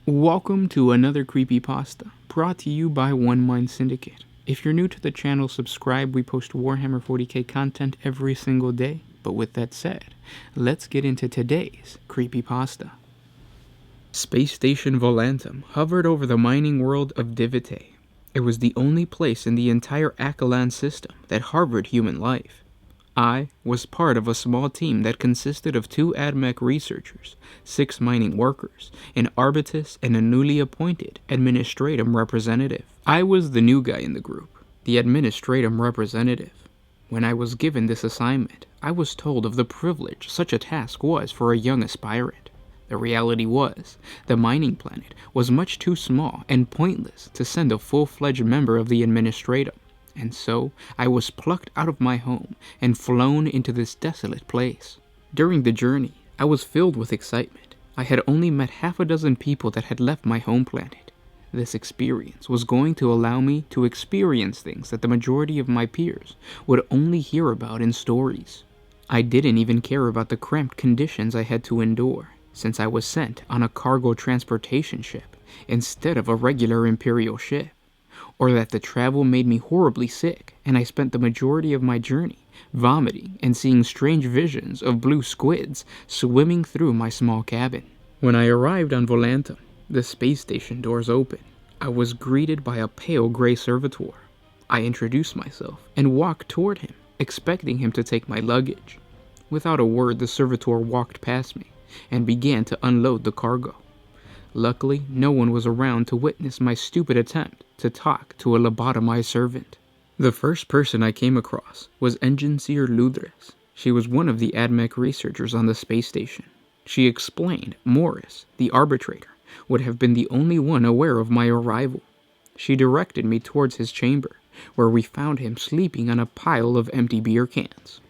Welcome to another creepypasta, brought to you by One Mind Syndicate. If you're new to the channel, subscribe. We post Warhammer 40k content every single day. But with that said, let's get into today's creepypasta. Space Station Volantum hovered over the mining world of Divite. It was the only place in the entire Achelan system that harbored human life. I was part of a small team that consisted of 2 AdMech researchers, 6 mining workers, an arbitus, and a newly appointed administratum representative. I was the new guy in the group, the administratum representative. When I was given this assignment, I was told of the privilege such a task was for a young aspirant. The reality was, the mining planet was much too small and pointless to send a full-fledged member of the administratum. And so, I was plucked out of my home and flown into this desolate place. During the journey, I was filled with excitement. I had only met half a dozen people that had left my home planet. This experience was going to allow me to experience things that the majority of my peers would only hear about in stories. I didn't even care about the cramped conditions I had to endure, since I was sent on a cargo transportation ship instead of a regular Imperial ship. Or that the travel made me horribly sick, and I spent the majority of my journey vomiting and seeing strange visions of blue squids swimming through my small cabin. When I arrived on Volantum, the space station doors opened. I was greeted by a pale gray servitor. I introduced myself and walked toward him, expecting him to take my luggage. Without a word, the servitor walked past me and began to unload the cargo. Luckily, no one was around to witness my stupid attempt to talk to a lobotomized servant. The first person I came across was Engineer Ludres. She was one of the AdMech researchers on the space station. She explained Morris, the arbitrator, would have been the only one aware of my arrival. She directed me towards his chamber, where we found him sleeping on a pile of empty beer cans.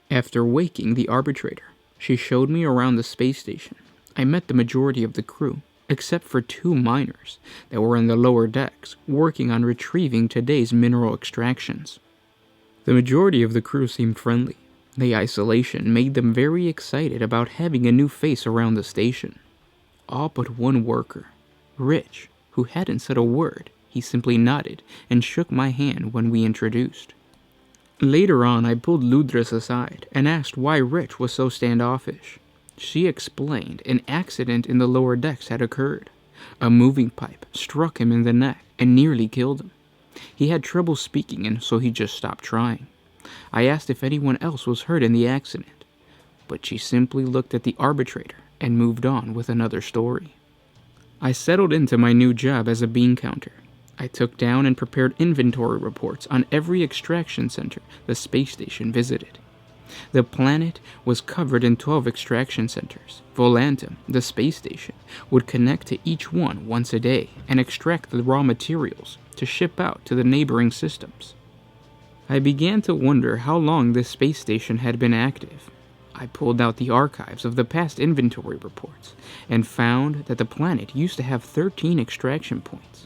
After waking the arbitrator, she showed me around the space station. I met the majority of the crew, except for 2 miners that were in the lower decks working on retrieving today's mineral extractions. The majority of the crew seemed friendly. The isolation made them very excited about having a new face around the station. All but one worker, Rich, who hadn't said a word. He simply nodded and shook my hand when we introduced. Later on, I pulled Ludres aside and asked why Rich was so standoffish. She explained an accident in the lower decks had occurred. A moving pipe struck him in the neck and nearly killed him. He had trouble speaking, and so he just stopped trying. I asked if anyone else was hurt in the accident, but she simply looked at the arbitrator and moved on with another story. I settled into my new job as a bean counter. I took down and prepared inventory reports on every extraction center the space station visited. The planet was covered in 12 extraction centers. Volantum, the space station, would connect to each one once a day and extract the raw materials to ship out to the neighboring systems. I began to wonder how long this space station had been active. I pulled out the archives of the past inventory reports and found that the planet used to have 13 extraction points.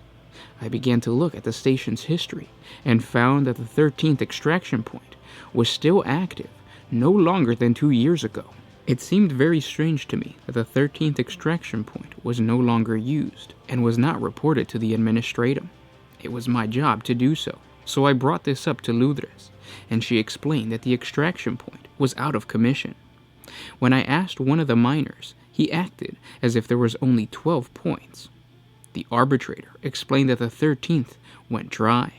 I began to look at the station's history and found that the 13th extraction point was still active no longer than 2 years ago. It seemed very strange to me that the 13th extraction point was no longer used and was not reported to the administratum. It was my job to do so, so I brought this up to Ludres, and she explained that the extraction point was out of commission. When I asked one of the miners, he acted as if there was only 12 points. The arbitrator explained that the 13th went dry.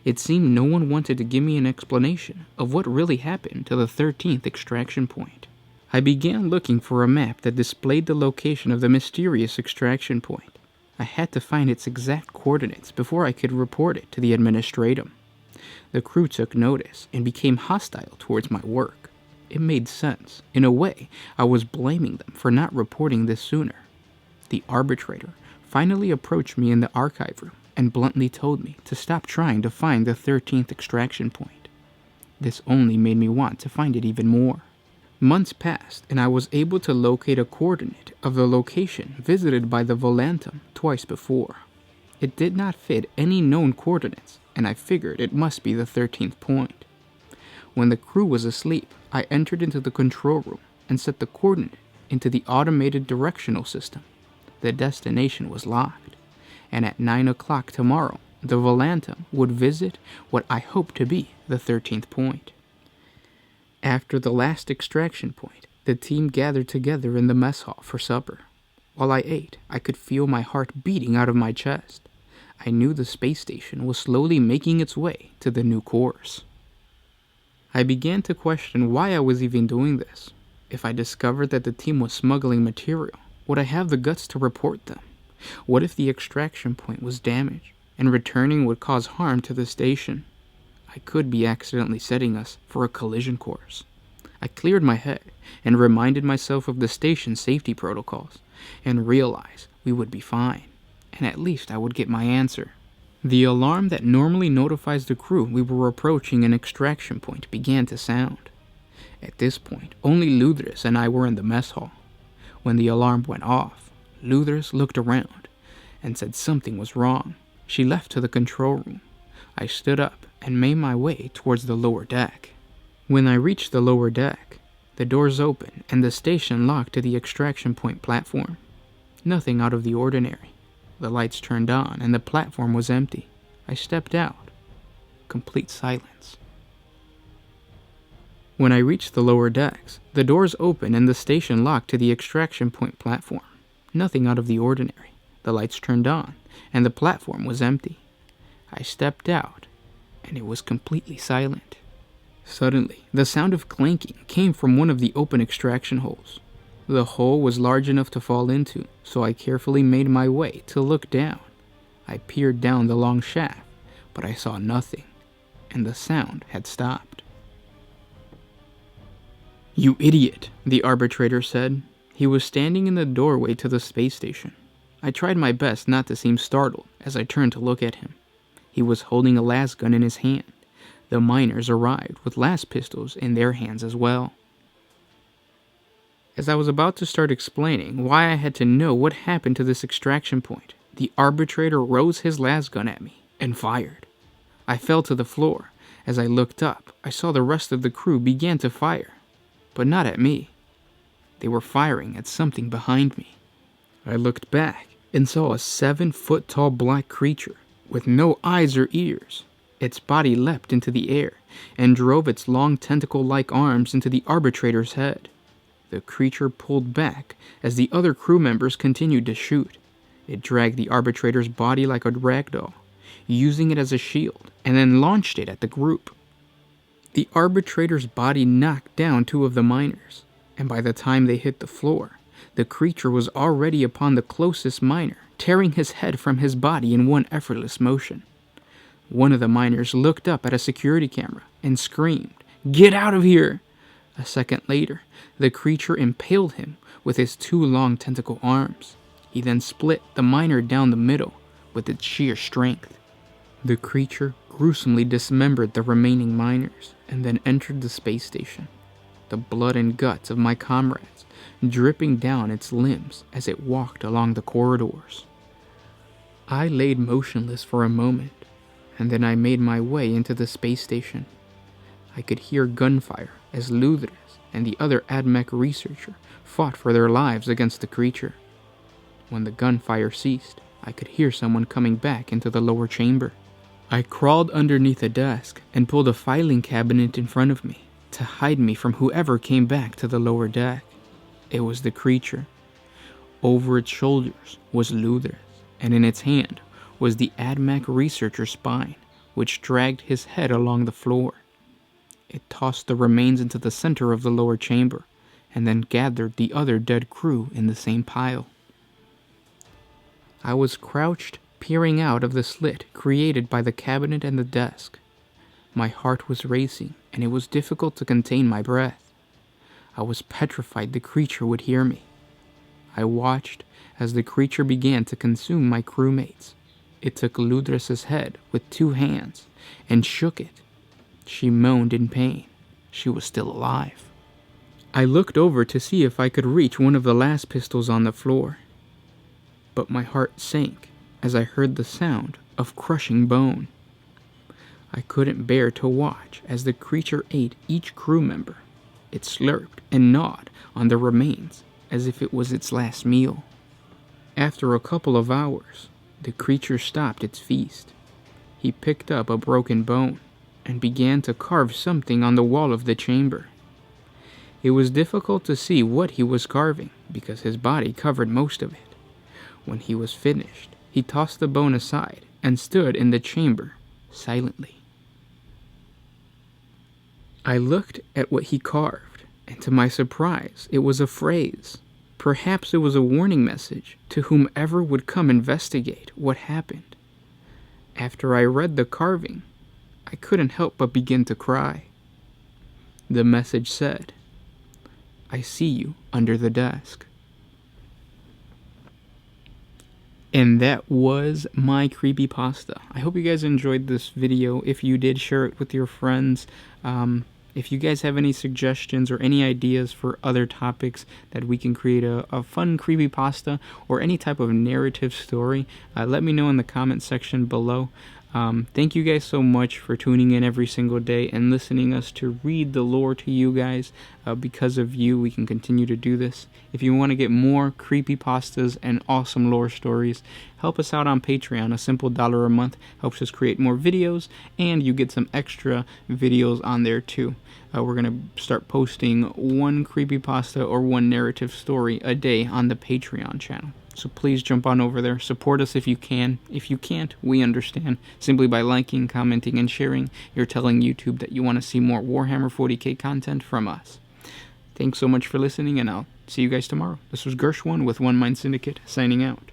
It seemed no one wanted to give me an explanation of what really happened to the 13th extraction point. I began looking for a map that displayed the location of the mysterious extraction point. I had to find its exact coordinates before I could report it to the administratum. The crew took notice and became hostile towards my work. It made sense. In a way, I was blaming them for not reporting this sooner. The arbitrator finally approached me in the archive room and bluntly told me to stop trying to find the 13th extraction point. This only made me want to find it even more. Months passed, and I was able to locate a coordinate of the location visited by the Volantum twice before. It did not fit any known coordinates, and I figured it must be the 13th point. When the crew was asleep, I entered into the control room and set the coordinate into the automated directional system. the destination was locked, and at 9 o'clock tomorrow, the Volantum would visit what I hoped to be the 13th point. After the last extraction point, the team gathered together in the mess hall for supper. While I ate, I could feel my heart beating out of my chest. I knew the space station was slowly making its way to the new course. I began to question why I was even doing this. If I discovered that the team was smuggling material, would I have the guts to report them? What if the extraction point was damaged, and returning would cause harm to the station? I could be accidentally setting us for a collision course. I cleared my head and reminded myself of the station's safety protocols, and realized we would be fine, and at least I would get my answer. The alarm that normally notifies the crew we were approaching an extraction point began to sound. At this point, only Luthris and I were in the mess hall. When the alarm went off, Luthris looked around and said something was wrong. She left to the control room. I stood up and made my way towards the lower deck. When I reached the lower deck, the doors opened and the station locked to the extraction point platform. Nothing out of the ordinary. The lights turned on and the platform was empty. I stepped out. Complete silence. When I reached the lower decks, the doors opened and the station locked to the extraction point platform. Nothing out of the ordinary. The lights turned on and the platform was empty. I stepped out and it was completely silent. Suddenly, the sound of clanking came from one of the open extraction holes. The hole was large enough to fall into, so I carefully made my way to look down. I peered down the long shaft, but I saw nothing, and the sound had stopped. "You idiot," the arbitrator said. He was standing in the doorway to the space station. I tried my best not to seem startled as I turned to look at him. He was holding a las gun in his hand. The miners arrived with las pistols in their hands as well. As I was about to start explaining why I had to know what happened to this extraction point, the arbitrator rose his las gun at me and fired. I fell to the floor. As I looked up, I saw the rest of the crew began to fire, but not at me. They were firing at something behind me. I looked back and saw a 7-foot-tall black creature with no eyes or ears. Its body leapt into the air and drove its long tentacle-like arms into the arbitrator's head. The creature pulled back as the other crew members continued to shoot. It dragged the arbitrator's body like a ragdoll, using it as a shield, and then launched it at the group. The arbitrator's body knocked down 2 of the miners, and by the time they hit the floor, the creature was already upon the closest miner, tearing his head from his body in one effortless motion. One of the miners looked up at a security camera and screamed, "Get out of here!" A second later, the creature impaled him with his 2 long tentacle arms. He then split the miner down the middle with its sheer strength. The creature gruesomely dismembered the remaining miners and then entered the space station, the blood and guts of my comrades dripping down its limbs as it walked along the corridors. I laid motionless for a moment, and then I made my way into the space station. I could hear gunfire as Luthris and the other AdMech researcher fought for their lives against the creature. When the gunfire ceased, I could hear someone coming back into the lower chamber. I crawled underneath a desk and pulled a filing cabinet in front of me to hide me from whoever came back to the lower deck. It was the creature. Over its shoulders was Luthris, and in its hand was the AdMech researcher's spine, which dragged his head along the floor. It tossed the remains into the center of the lower chamber, and then gathered the other dead crew in the same pile. I was crouched, peering out of the slit created by the cabinet and the desk. My heart was racing, and it was difficult to contain my breath. I was petrified the creature would hear me. I watched as the creature began to consume my crewmates. It took Luthris's head with 2 hands and shook it. She moaned in pain. She was still alive. I looked over to see if I could reach one of the las pistols on the floor, but my heart sank as I heard the sound of crushing bone. I couldn't bear to watch as the creature ate each crew member. It slurped and gnawed on the remains as if it was its last meal. After a couple of hours, the creature stopped its feast. He picked up a broken bone and began to carve something on the wall of the chamber. It was difficult to see what he was carving because his body covered most of it. When he was finished, he tossed the bone aside and stood in the chamber silently. I looked at what he carved, and to my surprise, it was a phrase. Perhaps it was a warning message to whomever would come investigate what happened. After I read the carving, I couldn't help but begin to cry. The message said, "I see you under the desk." And that was my creepypasta. I hope you guys enjoyed this video. If you did, share it with your friends. If you guys have any suggestions or any ideas for other topics that we can create a fun creepypasta or any type of narrative story, let me know in the comment section below. Thank you guys so much for tuning in every single day and listening us to read the lore to you guys. Because of you, we can continue to do this. If you want to get more creepypastas and awesome lore stories, help us out on Patreon. A simple $1 a month helps us create more videos, and you get some extra videos on there too. We're going to start posting one creepypasta or one narrative story a day on the Patreon channel. So please jump on over there. Support us if you can. If you can't, we understand. Simply by liking, commenting, and sharing, you're telling YouTube that you want to see more Warhammer 40k content from us. Thanks so much for listening, and I'll see you guys tomorrow. This was Gershwin with One Mind Syndicate, signing out.